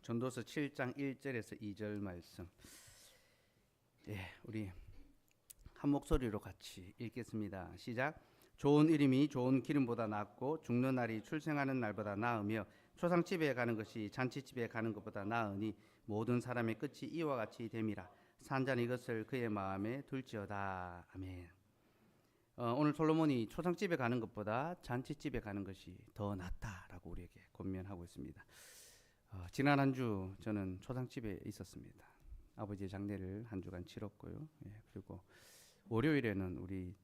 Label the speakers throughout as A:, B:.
A: 전도서 7장 1절에서 2절 말씀. 우리 한 목소리로 같이 읽겠습니다. 시작. 좋은 이름이 좋은 기름보다 낫고 죽는 날이 출생하는 날보다 나으며 초상집에 가는 것이 잔치집에 가는 것보다 나으니 모든 사람의 끝이 이와 같이 됨이라. 산자는 이것을 그의 마음에 둘지어다. 아멘. 오늘 솔로몬이 초상집에 가는 것보다 잔치집에 가는 것이 더 낫다라고 우리에게 권면하고 있습니다. 지난 한 주 저는 초상집에 있었습니다. 아버지의 장례를 한 주간 치렀고요. 그리고 월요일에는 우리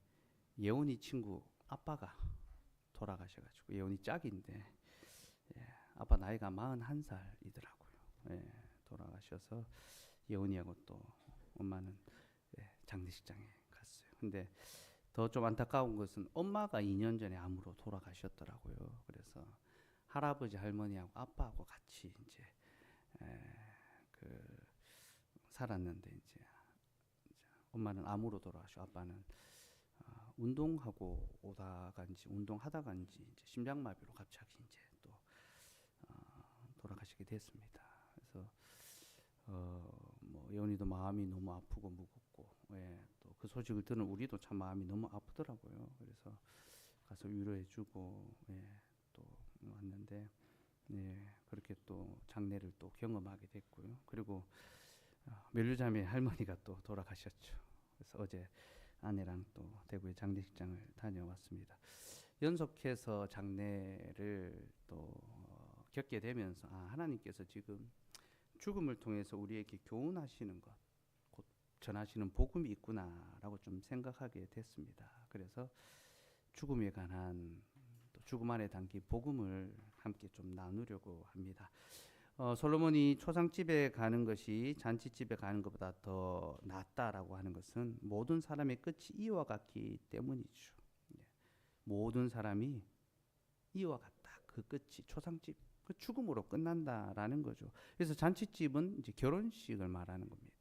A: 예원이 친구 아빠가 돌아가셔가지고, 예원이 짝인데 아빠 나이가 41살이더라고요. 돌아가셔서 예원이하고 또 엄마는 장례식장에 갔어요. 근데 더 좀 안타까운 것은 엄마가 2년 전에 암으로 돌아가셨더라고요. 그래서 할아버지 할머니하고 아빠하고 같이 이제 살았는데, 이제 엄마는 암으로 돌아가시고 아빠는 운동하고 오다간지 운동하다간지 이제 심장마비로 갑자기 이제 또 돌아가시게 됐습니다. 그래서 예원이도 마음이 너무 아프고 무겁고, 또 그 소식을 들은 우리도 참 마음이 너무 아프더라고요. 그래서 가서 위로해주고 또 왔는데, 그렇게 또 장례를 또 경험하게 됐고요. 그리고 멜류자매 할머니가 또 돌아가셨죠. 그래서 어제 아내랑 또 대구의 장례식장을 다녀왔습니다. 연속해서 장례를 또 겪게 되면서 하나님께서 지금 죽음을 통해서 우리에게 교훈하시는 것, 곧 전하시는 복음이 있구나라고 좀 생각하게 됐습니다. 그래서 죽음에 관한, 또 죽음 안에 담긴 복음을 함께 좀 나누려고 합니다. 솔로몬이 초상집에 가는 것이 잔치집에 가는 것보다 더 낫다라고 하는 것은 모든 사람의 끝이 이와 같기 때문이죠. 모든 사람이 이와 같다. 그 끝이 초상집, 그 죽음으로 끝난다라는 거죠. 그래서 잔치집은 이제 결혼식을 말하는 겁니다.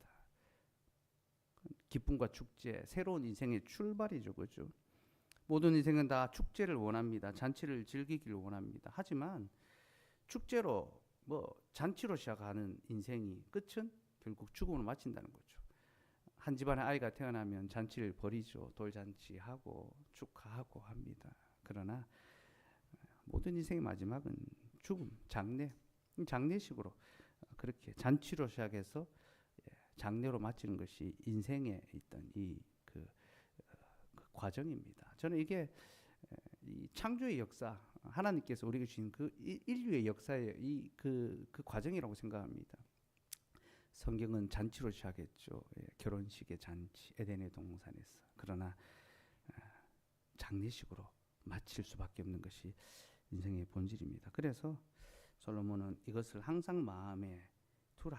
A: 기쁨과 축제, 새로운 인생의 출발이죠, 그죠? 모든 인생은 다 축제를 원합니다. 잔치를 즐기기를 원합니다. 하지만 축제로 잔치로 시작하는 인생이 끝은 결국 죽음으로 마친다는 거죠. 한 집안에 아이가 태어나면 잔치를 벌이죠. 돌잔치하고 축하하고 합니다. 그러나 모든 인생의 마지막은 죽음, 장례식으로 그렇게 잔치로 시작해서 장례로 마치는 것이 인생에 있던 그 과정입니다. 저는 이게 이 창조의 역사, 하나님께서 우리에게 주신 그 인류의 역사의 그 과정이라고 생각합니다. 성경은 잔치로 시작했죠. 결혼식의 잔치, 에덴의 동산에서. 그러나 장례식으로 마칠 수밖에 없는 것이 인생의 본질입니다. 그래서 솔로몬은 이것을 항상 마음에 두라.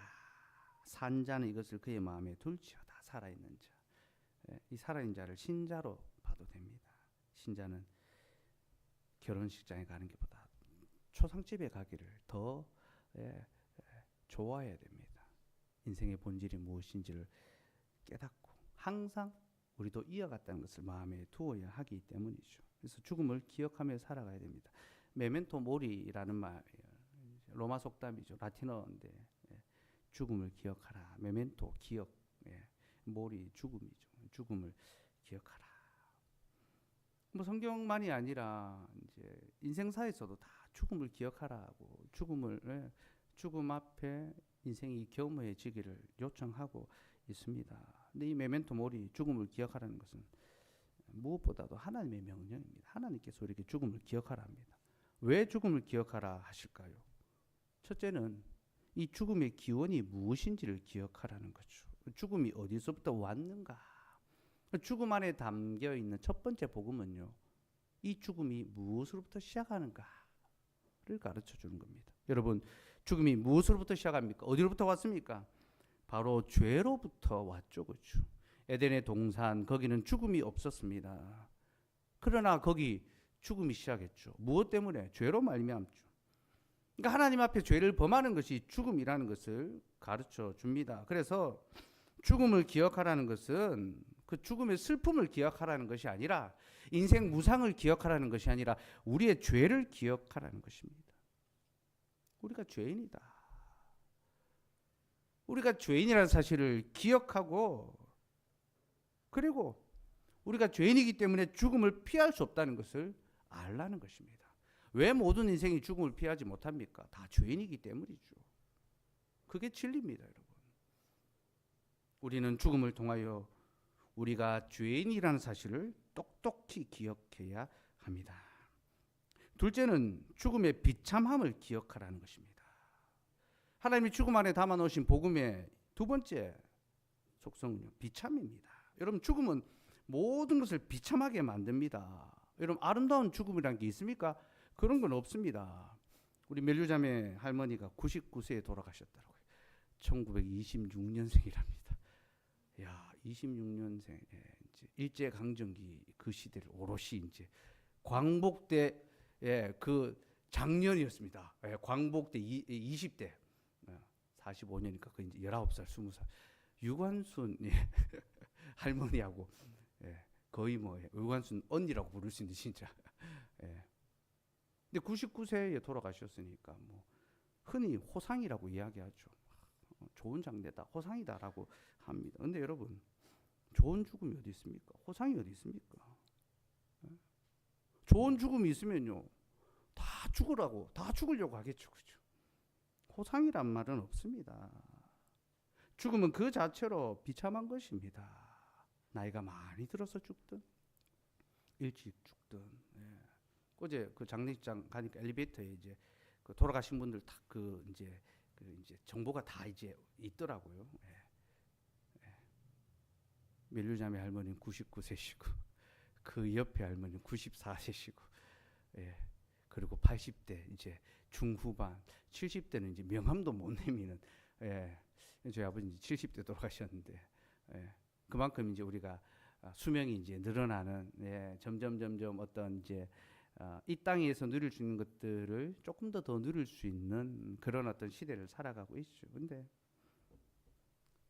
A: 산 자는 이것을 그의 마음에 둘지어다. 살아있는 자. 이 살아있는 자를 신자로 봐도 됩니다. 신자는 결혼식장에 가는 것보다 초상집에 가기를 더 좋아해야 됩니다. 인생의 본질이 무엇인지를 깨닫고 항상 우리도 이어갔다는 것을 마음에 두어야 하기 때문이죠. 그래서 죽음을 기억하며 살아가야 됩니다. 메멘토 모리라는 말이에요. 로마 속담이죠. 라틴어인데 죽음을 기억하라. 메멘토 기억, 모리 죽음이죠. 죽음을 기억하라. 성경만이 아니라 이제 인생사에서도 다 죽음을 기억하라고, 죽음 앞에 인생이 겸허해지기를 요청하고 있습니다. 근데 이 메멘토 모리, 죽음을 기억하라는 것은 무엇보다도 하나님의 명령입니다. 하나님께서 우리에게 죽음을 기억하라 합니다. 왜 죽음을 기억하라 하실까요? 첫째는 이 죽음의 기원이 무엇인지를 기억하라는 거죠. 죽음이 어디서부터 왔는가? 죽음 안에 담겨 있는 첫 번째 복음은요, 이 죽음이 무엇으로부터 시작하는가를 가르쳐 주는 겁니다. 여러분, 죽음이 무엇으로부터 시작합니까? 어디로부터 왔습니까? 바로 죄로부터 왔죠, 그렇죠? 에덴의 동산, 거기는 죽음이 없었습니다. 그러나 거기 죽음이 시작했죠. 무엇 때문에? 죄로 말미암죠. 그러니까 하나님 앞에 죄를 범하는 것이 죽음이라는 것을 가르쳐 줍니다. 그래서 죽음을 기억하라는 것은 그 죽음의 슬픔을 기억하라는 것이 아니라, 인생 무상을 기억하라는 것이 아니라 우리의 죄를 기억하라는 것입니다. 우리가 죄인이다. 우리가 죄인이라는 사실을 기억하고, 그리고 우리가 죄인이기 때문에 죽음을 피할 수 없다는 것을 알라는 것입니다. 왜 모든 인생이 죽음을 피하지 못합니까? 다 죄인이기 때문이죠. 그게 진리입니다, 여러분. 우리는 죽음을 통하여 우리가 죄인이라는 사실을 똑똑히 기억해야 합니다. 둘째는 죽음의 비참함을 기억하라는 것입니다. 하나님이 죽음 안에 담아놓으신 복음의 두 번째 속성은요, 비참입니다. 여러분, 죽음은 모든 것을 비참하게 만듭니다. 여러분, 아름다운 죽음이란 게 있습니까? 그런 건 없습니다. 우리 멜류자매 할머니가 99세에 돌아가셨더라고요. 1926년생이랍니다. 야, 26년생. 예, 이제 일제 강점기 그 시대를 오롯이 이제 광복대, 예, 그 작년이었습니다. 예, 광복대 20대. 45년이니까 그 이제 19살, 20살. 유관순, 예, 할머니하고, 예, 거의 뭐 유관순 언니라고 부를 수 있는 진짜. 예. 근데 99세에 돌아가셨으니까 뭐 흔히 호상이라고 이야기하죠. 좋은 장례다, 호상이다라고 합니다. 근데 여러분, 좋은 죽음이 어디 있습니까? 호상이 어디 있습니까? 좋은 죽음이 있으면요, 다 죽으라고, 다 죽으려고 하겠죠, 그죠? 호상이란 말은 없습니다. 죽음은 그 자체로 비참한 것입니다. 나이가 많이 들어서 죽든 일찍 죽든. 예. 어제 그 장례식장 가니까 엘리베이터에 이제 그 돌아가신 분들 다 그 이제 정보가 다 이제 있더라고요. 예. 예. 멜류자매 할머니는 99세시고 그 옆에 할머니는 94세시고, 예. 그리고 80대 이제 중후반, 70대는 이제 명함도 못 내미는, 예. 저희 아버지 70대 돌아가셨는데, 예. 그만큼 이제 우리가 수명이 이제 늘어나는, 예. 점점 어떤 이제 이 땅에서 누릴 수 있는 것들을 조금 더 누릴 수 있는 그런 어떤 시대를 살아가고 있죠. 근데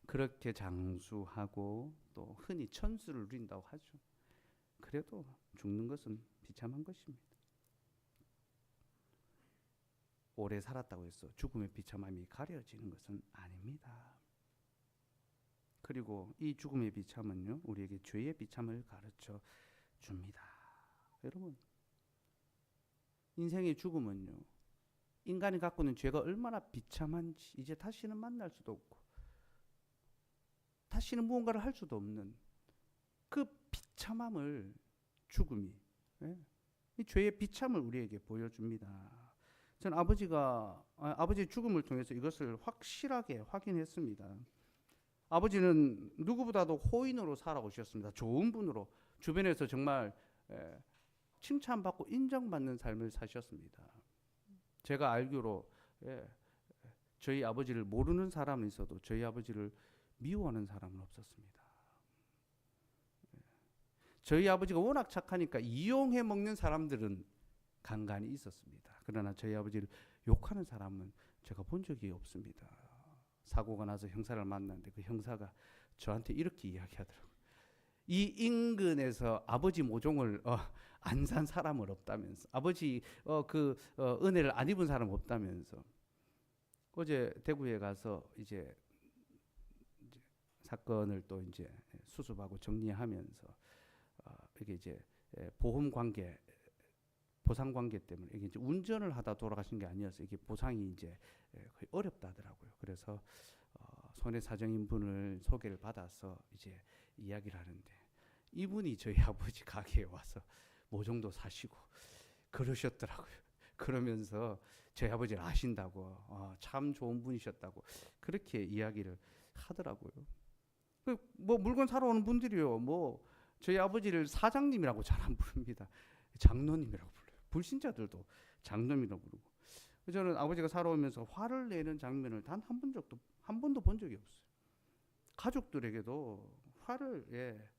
A: 그렇게 장수하고 또 흔히 천수를 누린다고 하죠. 그래도 죽는 것은 비참한 것입니다. 오래 살았다고 해서 죽음의 비참함이 가려지는 것은 아닙니다. 그리고 이 죽음의 비참은요, 우리에게 죄의 비참을 가르쳐 줍니다. 여러분, 인생의 죽음은요, 인간이 갖고 있는 죄가 얼마나 비참한지 이제 다시는 만날 수도 없고 다시는 무언가를 할 수도 없는 그 비참함을 죽음이, 예, 이 죄의 비참을 우리에게 보여줍니다. 저는 아버지의 죽음을 통해서 이것을 확실하게 확인했습니다. 아버지는 누구보다도 호인으로 살아오셨습니다. 좋은 분으로 주변에서 정말 칭찬받고 인정받는 삶을 사셨습니다. 제가 알기로, 예, 저희 아버지를 모르는 사람은 있어도 저희 아버지를 미워하는 사람은 없었습니다. 저희 아버지가 워낙 착하니까 이용해 먹는 사람들은 간간히 있었습니다. 그러나 저희 아버지를 욕하는 사람은 제가 본 적이 없습니다. 사고가 나서 형사를 만났는데 그 형사가 저한테 이렇게 이야기하더라고요. 이 인근에서 아버지 모종을 안 산 사람은 없다면서, 아버지 은혜를 안 입은 사람은 없다면서. 어제 대구에 가서 이제 사건을 또 이제 수습하고 정리하면서 이게 이제 보험 관계, 보상 관계 때문에 이게 이제 운전을 하다 돌아가신 게 아니어서 이게 보상이 이제 거의 어렵다 하더라고요. 그래서 손해 사정인 분을 소개를 받아서 이제 이야기를 하는데, 이분이 저희 아버지 가게에 와서 모종도 사시고 그러셨더라고요. 그러면서 저희 아버지를 아신다고, 참 좋은 분이셨다고 그렇게 이야기를 하더라고요. 뭐 물건 사러 오는 분들이요, 뭐 저희 아버지를 사장님이라고 잘 안 부릅니다. 장로님이라고 불러요. 불신자들도 장로님이라고 부르고. 저는 아버지가 사러 오면서 화를 내는 장면을 단 한 번도 본 적이 없어요. 가족들에게도 화를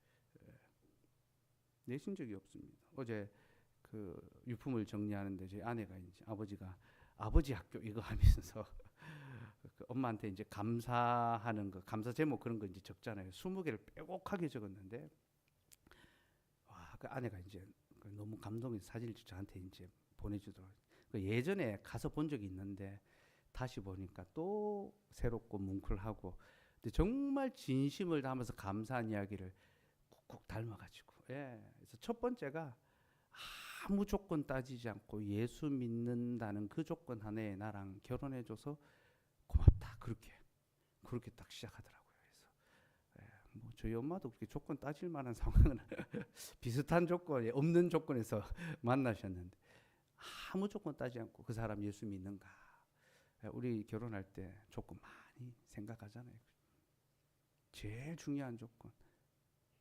A: 내신 적이 없습니다. 어제 그 유품을 정리하는데 저희 아내가 이제 아버지가 아버지 학교 이거 하면서 그 엄마한테 이제 감사하는 거, 감사 제목 그런 거 이제 적잖아요. 20개를 빼곡하게 적었는데, 와, 그 아내가 이제 너무 감동해서 사진을 저한테 이제 보내주더라고요. 그 예전에 가서 본 적이 있는데 다시 보니까 또 새롭고 뭉클하고, 근데 정말 진심을 담아서 감사한 이야기를 꾹꾹 닮아가지고, 그래서 첫 번째가 아무 조건 따지지 않고 예수 믿는다는 그 조건 하나에 나랑 결혼해줘서 고맙다. 그렇게 딱 시작하더라고요. 그래서 뭐 저희 엄마도 그렇게 조건 따질 만한 상황은 비슷한 조건에 없는 조건에서 만나셨는데, 아무 조건 따지지 않고 그 사람 예수 믿는가. 우리 결혼할 때 조건 많이 생각하잖아요. 제일 중요한 조건,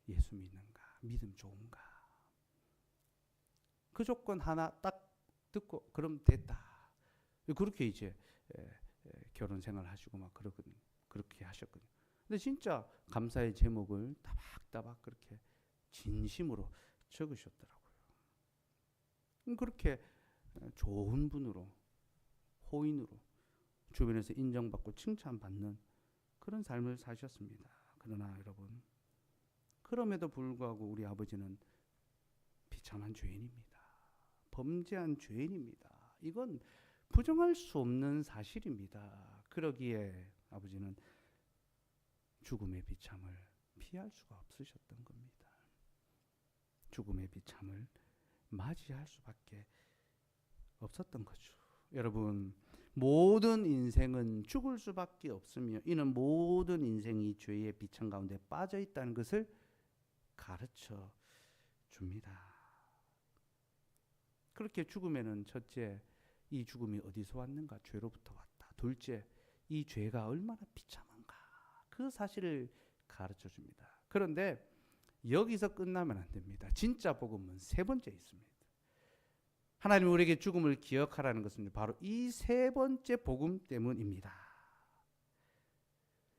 A: 예수 믿는가, 믿음 좋은가. 그 조건 하나 딱 듣고 그럼 됐다. 그렇게 이제 결혼 생활 하시고 막 그렇게 하셨거든요. 근데 진짜 감사의 제목을 따박따박 그렇게 진심으로 적으셨더라고요. 그렇게 좋은 분으로, 호인으로 주변에서 인정받고 칭찬받는 그런 삶을 사셨습니다. 그러나 여러분, 그럼에도 불구하고 우리 아버지는 비참한 죄인입니다. 범죄한 죄인입니다. 이건 부정할 수 없는 사실입니다. 그러기에 아버지는 죽음의 비참을 피할 수가 없으셨던 겁니다. 죽음의 비참을 맞이할 수밖에 없었던 거죠. 여러분, 모든 인생은 죽을 수밖에 없으며 이는 모든 인생이 죄의 비참 가운데 빠져 있다는 것을 가르쳐 줍니다. 그렇게 죽음에는 첫째, 이 죽음이 어디서 왔는가? 죄로부터 왔다. 둘째, 이 죄가 얼마나 비참한가? 그 사실을 가르쳐 줍니다. 그런데 여기서 끝나면 안 됩니다. 진짜 복음은 세 번째 있습니다. 하나님 우리에게 죽음을 기억하라는 것은 바로 이 세 번째 복음 때문입니다.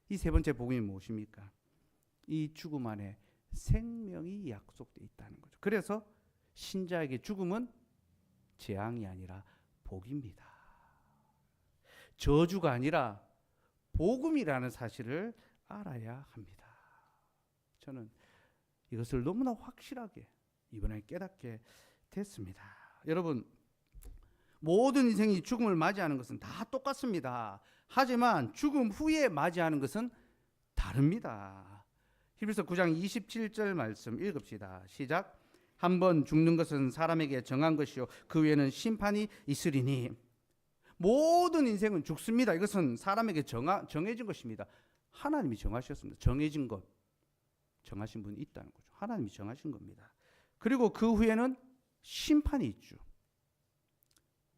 A: 이 세 번째 복음이 무엇입니까? 이 죽음 안에 생명이 약속되어 있다는 거죠. 그래서 신자에게 죽음은 재앙이 아니라 복입니다. 저주가 아니라 복음이라는 사실을 알아야 합니다. 저는 이것을 너무나 확실하게 이번에 깨닫게 됐습니다. 여러분, 모든 인생이 죽음을 맞이하는 것은 다 똑같습니다. 하지만 죽음 후에 맞이하는 것은 다릅니다. 히브리서 9장 27절 말씀 읽읍시다. 시작. 한번 죽는 것은 사람에게 정한 것이요 그 외에는 심판이 있으리니. 모든 인생은 죽습니다. 이것은 사람에게 정해진 것입니다. 하나님이 정하셨습니다. 정해진 것, 정하신 분이 있다는 거죠. 하나님이 정하신 겁니다. 그리고 그 후에는 심판이 있죠.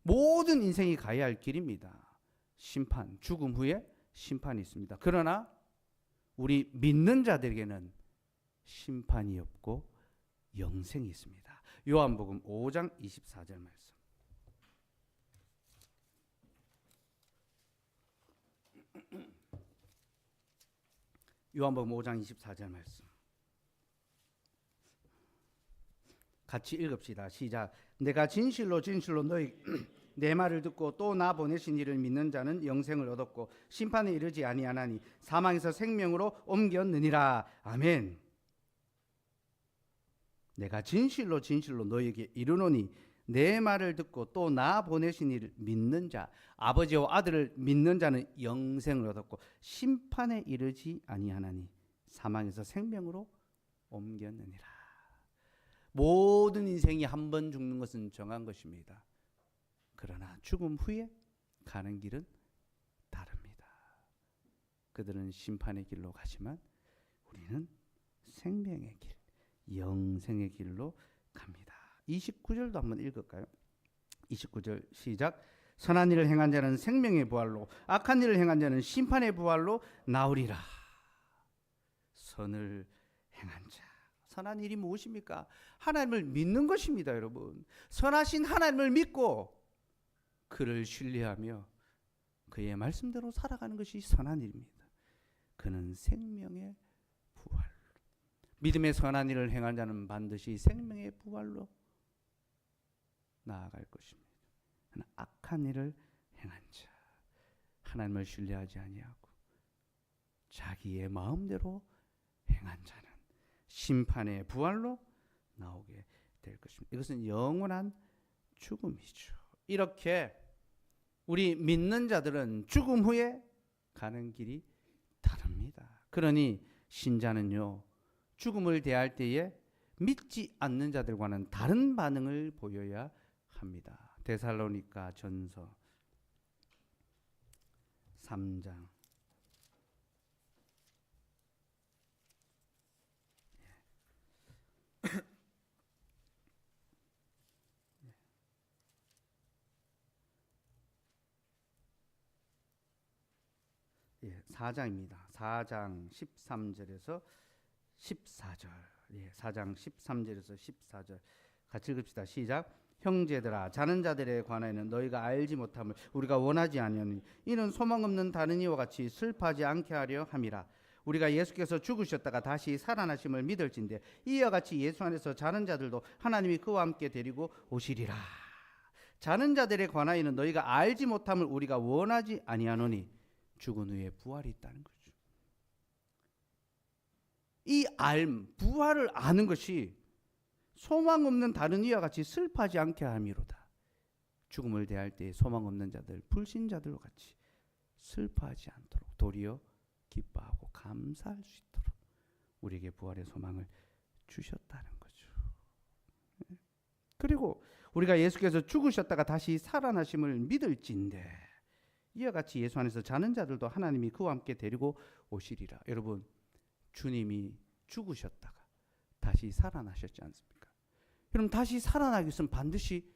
A: 모든 인생이 가야 할 길입니다. 심판, 죽음 후에 심판이 있습니다. 그러나 우리 믿는 자들에게는 심판이 없고 영생이 있습니다. 요한복음 5장 24절 말씀. 요한복음 5장 24절 말씀. 같이 읽읍시다. 시작. 내가 진실로 너희 내 말을 듣고 또 나 보내신 이를 믿는 자는 영생을 얻었고 심판에 이르지 아니하나니 사망에서 생명으로 옮겼느니라. 아멘. 내가 진실로 너희에게 이르노니 내 말을 듣고 또 나 보내신 이를 믿는 자, 아버지와 아들을 믿는 자는 영생을 얻었고 심판에 이르지 아니하나니 사망에서 생명으로 옮겼느니라. 모든 인생이 한 번 죽는 것은 정한 것입니다. 그러나 죽음 후에 가는 길은 다릅니다. 그들은 심판의 길로 가지만 우리는 생명의 길, 영생의 길로 갑니다. 29절도 한번 읽을까요? 29절 시작. 선한 일을 행한 자는 생명의 부활로, 악한 일을 행한 자는 심판의 부활로 나오리라. 선을 행한 자. 선한 일이 무엇입니까? 하나님을 믿는 것입니다, 여러분. 선하신 하나님을 믿고 그를 신뢰하며 그의 말씀대로 살아가는 것이 선한 일입니다. 그는 생명의 부활. 믿음의 선한 일을 행한 자는 반드시 생명의 부활로 나아갈 것입니다. 악한 일을 행한 자, 하나님을 신뢰하지 아니하고 자기의 마음대로 행한 자는 심판의 부활로 나오게 될 것입니다. 이것은 영원한 죽음이죠. 이렇게 우리 믿는 자들은 죽음 후에 가는 길이 다릅니다. 그러니 신자는요, 죽음을 대할 때에 믿지 않는 자들과는 다른 반응을 보여야 합니다. 데살로니가 전서 3장 4장입니다. 4장 13절에서 14절. 4장 13절에서 14절. 같이 읽읍시다. 시작. 형제들아, 자는 자들에 관하여는 너희가 알지 못함을 우리가 원하지 아니하니 이는 소망 없는 다른 이와 같이 슬퍼하지 않게 하려 함이라. 우리가 예수께서 죽으셨다가 다시 살아나심을 믿을진대 이와 같이 예수 안에서 자는 자들도 하나님이 그와 함께 데리고 오시리라. 자는 자들에 관하여는 너희가 알지 못함을 우리가 원하지 아니하노니 죽은 후에 부활이 있다는 거죠. 이 부활을 아는 것이 소망 없는 다른 이와 같이 슬퍼하지 않게 함이로다. 죽음을 대할 때 소망 없는 자들, 불신자들과 같이 슬퍼하지 않도록 도리어 기뻐하고 감사할 수 있도록 우리에게 부활의 소망을 주셨다는 거죠. 그리고 우리가 예수께서 죽으셨다가 다시 살아나심을 믿을진대 이와 같이 예수 안에서 자는 자들도 하나님이 그와 함께 데리고 오시리라. 여러분, 주님이 죽으셨다가 다시 살아나셨지 않습니까? 그럼 다시 살아나기 위해서는 반드시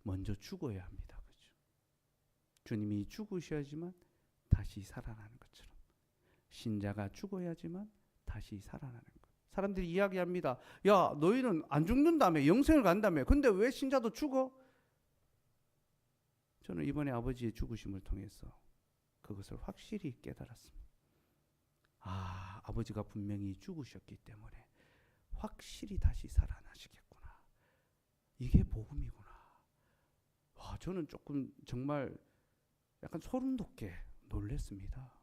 A: 먼저 죽어야 합니다. 그렇죠? 주님이 죽으셔야지만 다시 살아나는 것처럼 신자가 죽어야지만 다시 살아나는 것. 사람들이 이야기합니다. 야, 너희는 안 죽는다며, 영생을 간다며. 근데 왜 신자도 죽어? 저는 이번에 아버지의 죽으심을 통해서 그것을 확실히 깨달았습니다. 아버지가 분명히 죽으셨기 때문에 확실히 다시 살아나시겠구나. 이게 복음이구나. 저는 조금 정말 약간 소름 돋게 놀랐습니다.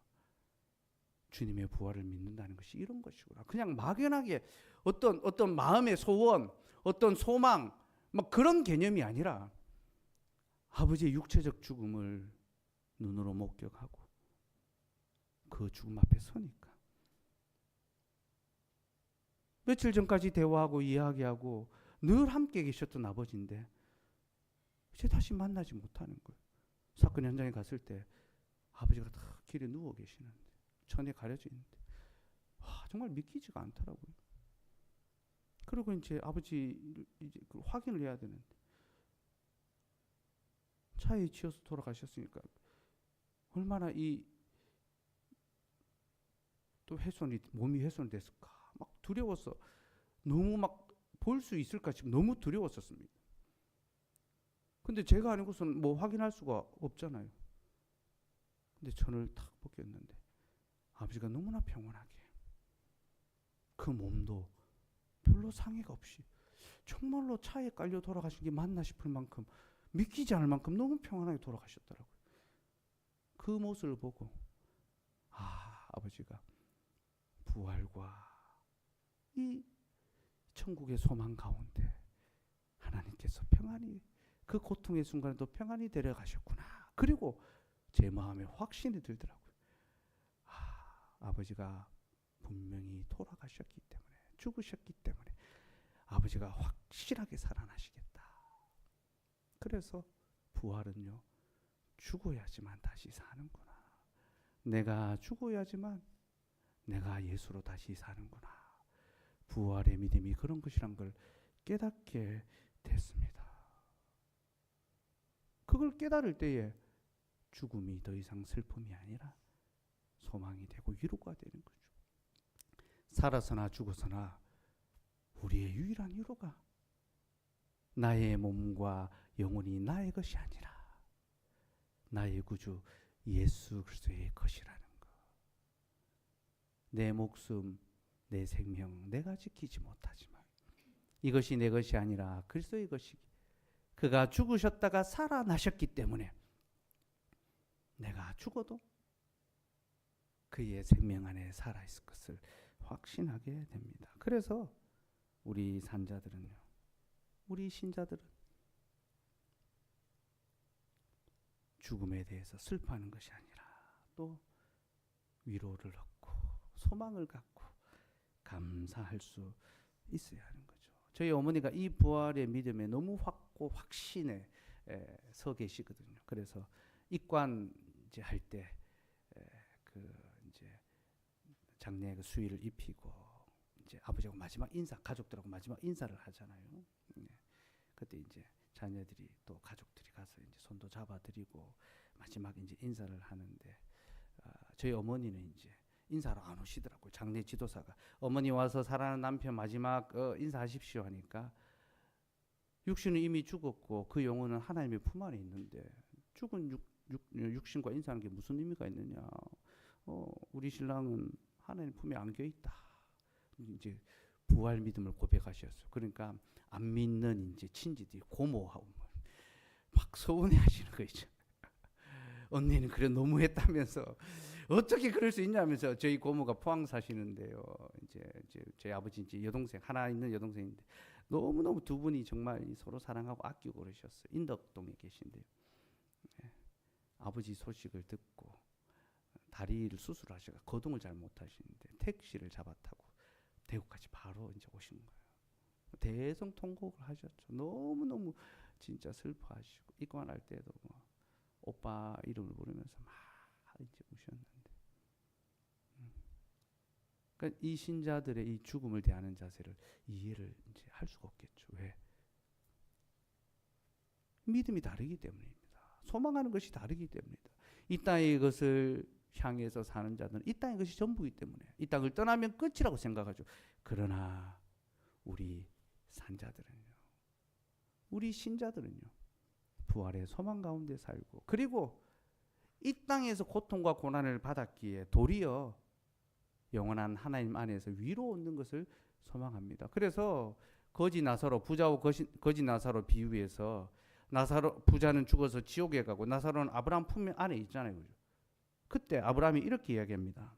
A: 주님의 부활을 믿는다는 것이 이런 것이구나. 그냥 막연하게 어떤 마음의 소원, 어떤 소망, 막 그런 개념이 아니라 아버지의 육체적 죽음을 눈으로 목격하고 그 죽음 앞에 서니까 며칠 전까지 대화하고 이야기하고 늘 함께 계셨던 아버지인데 이제 다시 만나지 못하는 거예요. 사건 현장에 갔을 때 아버지가 다 길에 누워 계시는데 천에 가려져 있는데 정말 믿기지가 않더라고요. 그리고 이제 아버지 이제 확인을 해야 되는데 차에 치여서 돌아가셨으니까 얼마나 또 몸이 훼손이 됐을까 막 두려워서 너무 막 볼 수 있을까 싶어 너무 두려웠었습니다. 근데 제가 아니고서는 뭐 확인할 수가 없잖아요. 근데 천을 탁 벗겼는데 아버지가 너무나 평온하게 그 몸도 별로 상해가 없이 정말로 차에 깔려 돌아가신 게 맞나 싶을 만큼 믿기지 않을 만큼 너무 평안하게 돌아가셨더라고요. 그 모습을 보고 아버지가 부활과 이 천국의 소망 가운데 하나님께서 평안히 그 고통의 순간에도 평안히 데려가셨구나. 그리고 제 마음에 확신이 들더라고요. 아버지가 분명히 돌아가셨기 때문에 죽으셨기 때문에 아버지가 확실하게 살아나시겠다. 그래서 부활은요, 죽어야지만 다시 사는구나. 내가 죽어야지만 내가 예수로 다시 사는구나. 부활의 믿음이 그런 것이란 걸 깨닫게 됐습니다. 그걸 깨달을 때에 죽음이 더 이상 슬픔이 아니라 소망이 되고 위로가 되는 거죠. 살아서나 죽어서나 우리의 유일한 위로가 나의 몸과 영혼이 나의 것이 아니라 나의 구주 예수 그리스도의 것이라는 것. 내 목숨, 내 생명 내가 지키지 못하지만 이것이 내 것이 아니라 그리스도의 것이기. 그가 죽으셨다가 살아나셨기 때문에 내가 죽어도 그의 생명 안에 살아있을 것을 확신하게 됩니다. 그래서 우리 산자들은요, 우리 신자들은 죽음에 대해서 슬퍼하는 것이 아니라 또 위로를 얻고 소망을 갖고 감사할 수 있어야 하는 거죠. 저희 어머니가 이 부활의 믿음에 너무 확신에 서 계시거든요. 그래서 입관 이제 할 때 그 이제 장례 그 수의를 입히고 이제 아버지하고 마지막 인사, 가족들하고 마지막 인사를 하잖아요. 그때 이제 자녀들이 또 가족들이 가서 이제 손도 잡아드리고 마지막 이제 인사를 하는데 저희 어머니는 이제 인사로 안 오시더라고요. 장례 지도사가 어머니 와서 사랑하는 남편 마지막 인사하십시오 하니까 육신은 이미 죽었고 그 영혼은 하나님의 품 안에 있는데 죽은 육신과 인사하는 게 무슨 의미가 있느냐. 우리 신랑은 하나님 품에 안겨 있다. 이제 부활 믿음을 고백하셨어요. 그러니까 안 믿는 이제 친지들이 고모하고 막 서운해하시는 거죠. 언니는 그래 너무했다면서 어떻게 그럴 수 있냐면서 저희 고모가 포항 사시는데요. 이제 저희 아버지 이제 여동생 하나 있는 여동생인데 너무 두 분이 정말 서로 사랑하고 아끼고 그러셨어요. 인덕동에 계신데요. 아버지 소식을 듣고 다리를 수술하셔서 거동을 잘 못하시는데 택시를 잡아 타고 대구까지 바로 이제 오신 거예요. 대성통곡을 하셨죠. 너무 진짜 슬퍼하시고 입관할 때도 뭐 오빠 이름을 부르면서 막 이제 우셨는데, 그러니까 이 신자들의 이 죽음을 대하는 자세를 이해를 이제 할 수가 없겠죠. 왜? 믿음이 다르기 때문입니다. 소망하는 것이 다르기 때문이다. 이 땅의 것을 향해서 사는 자들은 이 땅의 것이 전부이기 때문에 이 땅을 떠나면 끝이라고 생각하죠. 그러나 우리 산자들은요, 우리 신자들은요, 부활의 소망 가운데 살고 그리고 이 땅에서 고통과 고난을 받았기에 도리어 영원한 하나님 안에서 위로 얻는 것을 소망합니다. 그래서 거지 나사로, 부자와 거지 나사로 비유해서 나사로 부자는 죽어서 지옥에 가고 나사로는 아브라함 품 안에 있잖아요. 그때 아브라함이 이렇게 이야기합니다.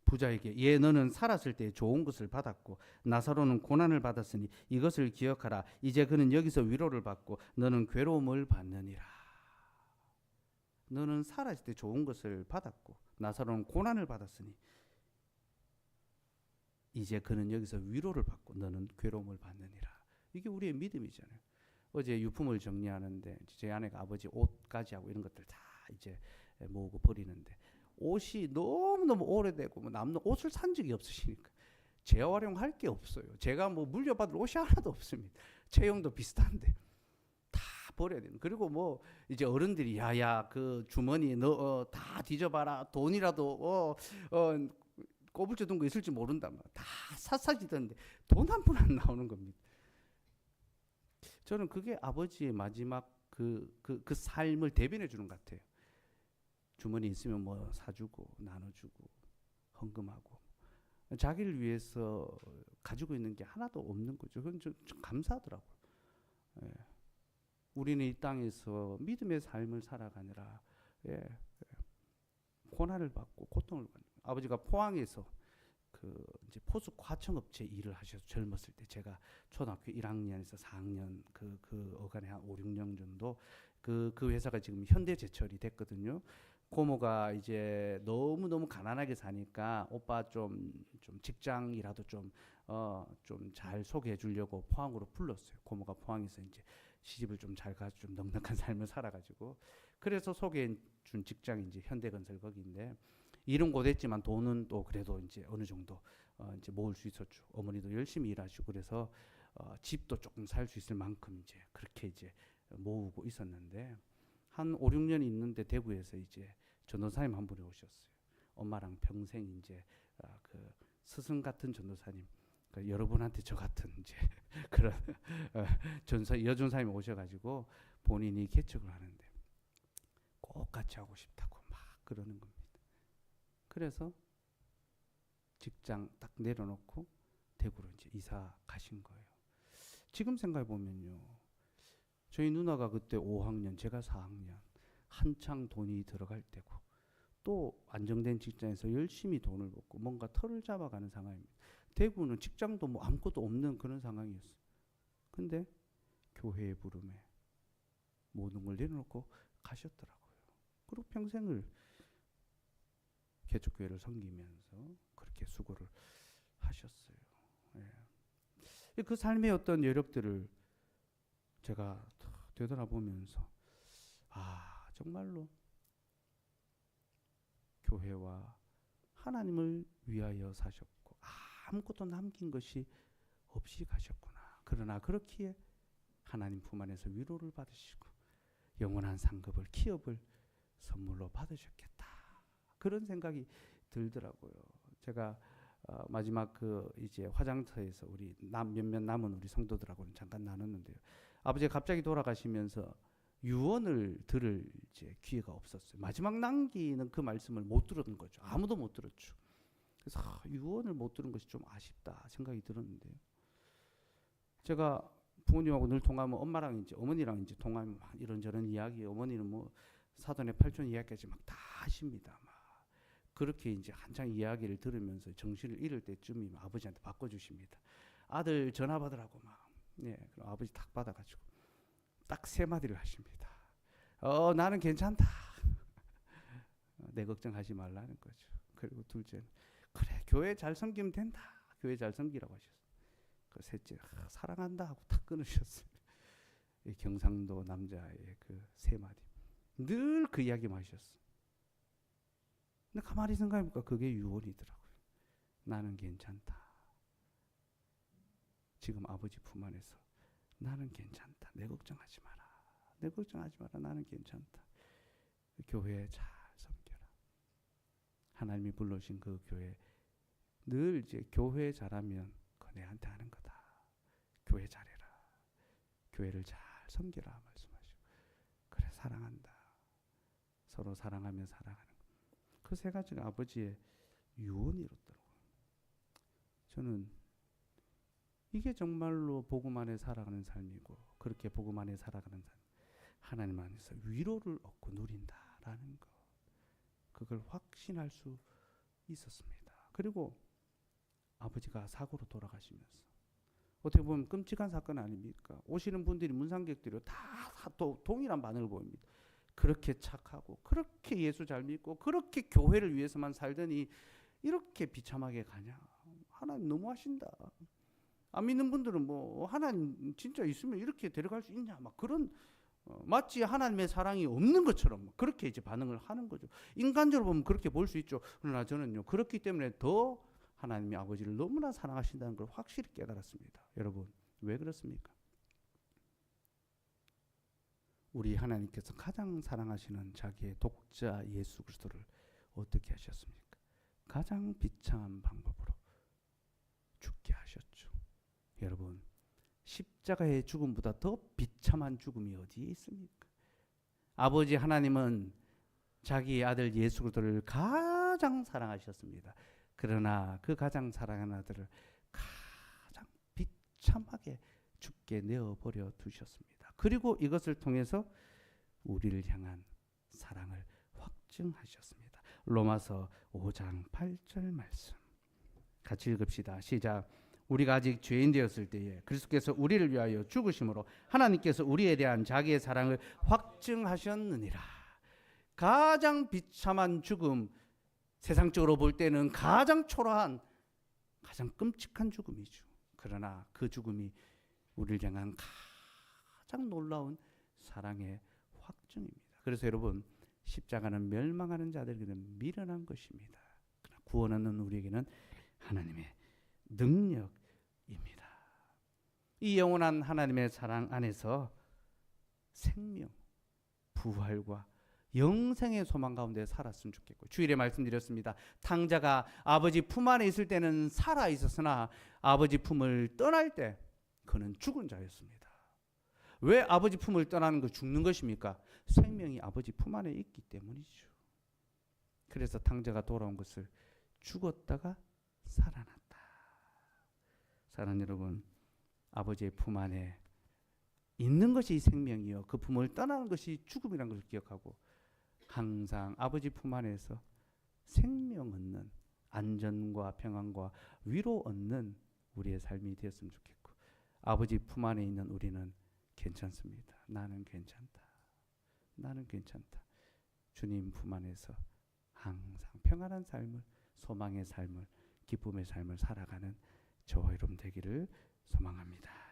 A: 부자에게 예 너는 살았을 때 좋은 것을 받았고 나사로는 고난을 받았으니 이것을 기억하라. 이제 그는 여기서 위로를 받고 너는 괴로움을 받느니라. 너는 살았을 때 좋은 것을 받았고 나사로는 고난을 받았으니 이제 그는 여기서 위로를 받고 너는 괴로움을 받느니라. 이게 우리의 믿음이잖아요. 어제 유품을 정리하는데 제 아내가 아버지 옷까지 하고 이런 것들 다 이제 모으고 버리는데 옷이 너무너무 오래되고 뭐 남는 옷을 산 적이 없으시니까 재활용할 게 없어요. 제가 뭐 물려받을 옷이 하나도 없습니다. 체형도 비슷한데 다 버려야 되는. 그리고 뭐 이제 어른들이 야야 그 주머니 너 다 뒤져봐라. 돈이라도 꼬불져 둔 거 있을지 모른다. 다 샅샅이던데 돈 한 푼 안 나오는 겁니다. 저는 그게 아버지의 마지막 그 삶을 대변해 주는 것 같아요. 주머니 있으면 뭐 사주고 나눠주고 헌금하고 자기를 위해서 가지고 있는 게 하나도 없는 거죠. 그건 좀 감사하더라고요. 예. 우리는 이 땅에서 믿음의 삶을 살아가느라 고난을 받고 고통을 받는 거예요. 아버지가 포항에서 그 이제 포수 과청업체 일을 하셔서 젊었을 때 제가 초등학교 1학년에서 4학년 그 어간에 한 5, 6년 정도 그 회사가 지금 현대제철이 됐거든요. 고모가 이제 너무 가난하게 사니까 오빠 좀 직장이라도 좀 잘 소개해 주려고 포항으로 불렀어요. 고모가 포항에서 이제 시집을 좀 잘 가서 좀 넉넉한 삶을 살아가지고 그래서 소개해 준 직장이 이제 현대건설 거기인데 일은 고됐지만 돈은 또 그래도 이제 어느 정도 이제 모을 수 있었죠. 어머니도 열심히 일하시고 그래서 집도 조금 살 수 있을 만큼 이제 그렇게 이제 모으고 있었는데 한 5, 6년 있는데 대구에서 이제 전도사님 한 분이 오셨어요. 엄마랑 평생 이제 그 스승 같은 전도사님, 그러니까 여러분한테 저 같은 이제 그런 여전사님이 오셔가지고 본인이 개척을 하는데 꼭 같이 하고 싶다고 막 그러는 겁니다. 그래서 직장 딱 내려놓고 대구로 이제 이사 가신 거예요. 지금 생각해 보면요, 저희 누나가 그때 5학년, 제가 4학년, 한창 돈이 들어갈 때고 또 안정된 직장에서 열심히 돈을 벌고 뭔가 털을 잡아가는 상황입니다. 대구는 직장도 뭐 아무것도 없는 그런 상황이었어요. 근데 교회의 부름에 모든 걸 내려놓고 가셨더라고요. 그리고 평생을 개척교회를 섬기면서 그렇게 수고를 하셨어요. 예. 그 삶의 어떤 여력들을 제가 되돌아보면서 정말로 교회와 하나님을 위하여 사셨고 아무것도 남긴 것이 없이 가셨구나. 그러나 그렇기에 하나님 품 안에서 위로를 받으시고 영원한 상급을 기업을 선물로 받으셨겠다. 그런 생각이 들더라고요. 제가 마지막 이제 화장터에서 우리 몇몇 남은 우리 성도들하고는 잠깐 나눴는데요. 아버지가 갑자기 돌아가시면서 유언을 들을 이제 기회가 없었어요. 마지막 남기는 그 말씀을 못 들은 거죠. 아무도 못 들었죠. 그래서 유언을 못 들은 것이 좀 아쉽다 생각이 들었는데요. 제가 부모님하고 늘 통화하면 엄마랑 이제 어머니랑 이제 통화하면 막 이런저런 이야기, 어머니는 뭐 사돈의 팔촌 이야기까지 막 다 하십니다. 막 그렇게 이제 한창 이야기를 들으면서 정신을 잃을 때쯤이면 아버지한테 바꿔주십니다. 아들 전화 받으라고 막. 예, 그럼 아버지 딱 받아가지고 딱 세 마디를 하십니다. 나는 괜찮다. 내 걱정하지 말라는 거죠. 그리고 둘째는 그래 교회 잘 섬기면 된다. 교회 잘 섬기라고 하셨어요. 그 셋째 사랑한다 하고 탁 끊으셨어요. 경상도 남자의 그 세 마디 늘 그 이야기만 하셨어요. 근데 가만히 생각해보니까 그게 유언이더라고요. 나는 괜찮다. 지금 아버지 품 안에서 나는 괜찮다. 내 걱정하지 마라. 내 걱정하지 마라. 나는 괜찮다. 교회에 잘 섬겨라. 하나님이 불러주신 그 교회 늘 이제 교회 잘하면 그거 내한테 하는 거다. 교회 잘해라. 교회를 잘 섬겨라 말씀하시고 그래 사랑한다. 서로 사랑하면 사랑하는 그 세 가지가 아버지의 유언이었더라고요. 저는 이게 정말로 복음 안에 살아가는 삶이고 그렇게 복음 안에 살아가는 삶 하나님 안에서 위로를 얻고 누린다라는 것 그걸 확신할 수 있었습니다. 그리고 아버지가 사고로 돌아가시면서 어떻게 보면 끔찍한 사건 아닙니까? 오시는 분들이 문상객들이 다 동일한 반응을 보입니다. 그렇게 착하고 그렇게 예수 잘 믿고 그렇게 교회를 위해서만 살더니 이렇게 비참하게 가냐. 하나님 너무하신다. 안 믿는 분들은 뭐 하나님 진짜 있으면 이렇게 데려갈 수 있냐 막 그런 마치 하나님의 사랑이 없는 것처럼 그렇게 이제 반응을 하는 거죠. 인간적으로 보면 그렇게 볼 수 있죠. 그러나 저는요 그렇기 때문에 더 하나님이 아버지를 너무나 사랑하신다는 걸 확실히 깨달았습니다. 여러분 왜 그렇습니까? 우리 하나님께서 가장 사랑하시는 자기의 독자 예수 그리스도를 어떻게 하셨습니까? 가장 비참한 방법으로 죽게 하셨죠. 여러분 십자가의 죽음보다 더 비참한 죽음이 어디에 있습니까? 아버지 하나님은 자기의 아들 예수 그리스도를 가장 사랑하셨습니다. 그러나 그 가장 사랑하는 아들을 가장 비참하게 죽게 내어버려 두셨습니다. 그리고 이것을 통해서 우리를 향한 사랑을 확증하셨습니다. 로마서 5장 8절 말씀 같이 읽읍시다. 시작. 우리가 아직 죄인 되었을 때에 그리스도께서 우리를 위하여 죽으심으로 하나님께서 우리에 대한 자기의 사랑을 확증하셨느니라. 가장 비참한 죽음, 세상적으로 볼 때는 가장 초라한 가장 끔찍한 죽음이죠. 그러나 그 죽음이 우리를 향한 가장 놀라운 사랑의 확증입니다. 그래서 여러분 십자가는 멸망하는 자들에게는 미련한 것입니다. 그러나 구원 얻는 우리에게는 하나님의 능력입니다. 이 영원한 하나님의 사랑 안에서 생명, 부활과 영생의 소망 가운데 살았으면 좋겠고 주일에 말씀드렸습니다. 탕자가 아버지 품 안에 있을 때는 살아 있었으나 아버지 품을 떠날 때 그는 죽은 자였습니다. 왜 아버지 품을 떠나는 거 죽는 것입니까? 생명이 아버지 품 안에 있기 때문이죠. 그래서 탕자가 돌아온 것을 죽었다가 살아났다. 사랑하는 여러분, 아버지의 품 안에 있는 것이 생명이요 그 품을 떠나는 것이 죽음이라는 것을 기억하고 항상 아버지 품 안에서 생명 얻는 안전과 평안과 위로 얻는 우리의 삶이 되었으면 좋겠고 아버지 품 안에 있는 우리는 괜찮습니다. 나는 괜찮다. 나는 괜찮다. 주님 품 안에서 항상 평안한 삶을, 소망의 삶을, 기쁨의 삶을 살아가는 저와 여러분 되기를 소망합니다.